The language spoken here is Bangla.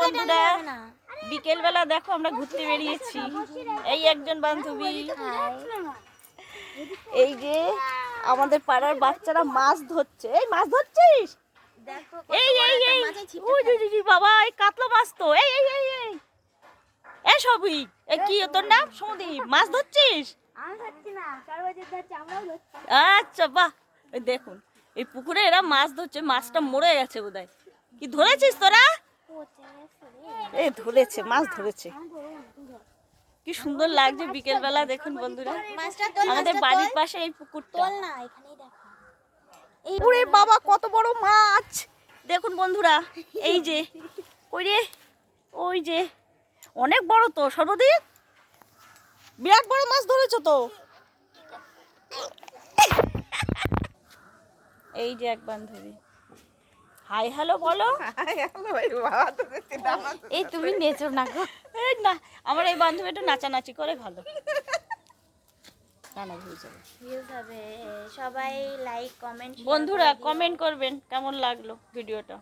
বন্ধুরা, বিকেল বেলা দেখো আমরা ঘুরতে বেরিয়েছি। এই একজন বান্ধবী, এই যে আমাদের পাড়ার বাচ্চারা মাছ ধরছে। এই মাছ ধরছিস? এই এই এই ওই বাবা, এই কাতলা মাছ তো। এই এই এই এই এই সবই, এই কি তোর নাম? সুদীপ। মাছ ধরছিস? আচ্ছা, বাহ। এই দেখুন, এই পুকুরে এরা মাছ ধরছে। মাছটা মরে গেছে বোধহয়। কি ধরেছিস তোরা? এই ধরেছে, মাছ ধরেছে। কি সুন্দর লাগছে বিকেল বেলা। দেখুন বন্ধুরা, আমাদের বাড়ির পাশে এই পুকুরটা। ওরে বাবা, কত বড় মাছ! দেখুন বন্ধুরা, এই যে ওই যে অনেক বড় তো। সর্বদিক বিরাট বড় মাছ ধরেছো তো। এই যে এক বান্ধবী, হাই হ্যালো বলো। এই তুমি নেচো না গো। এই না, আমার এই বান্ধবী একটু নাচানাচি করে ভালো। ভিউজ হবে। সবাই লাইক কমেন্ট বন্ধুরা কমেন্ট করবেন কেমন লাগলো ভিডিওটা।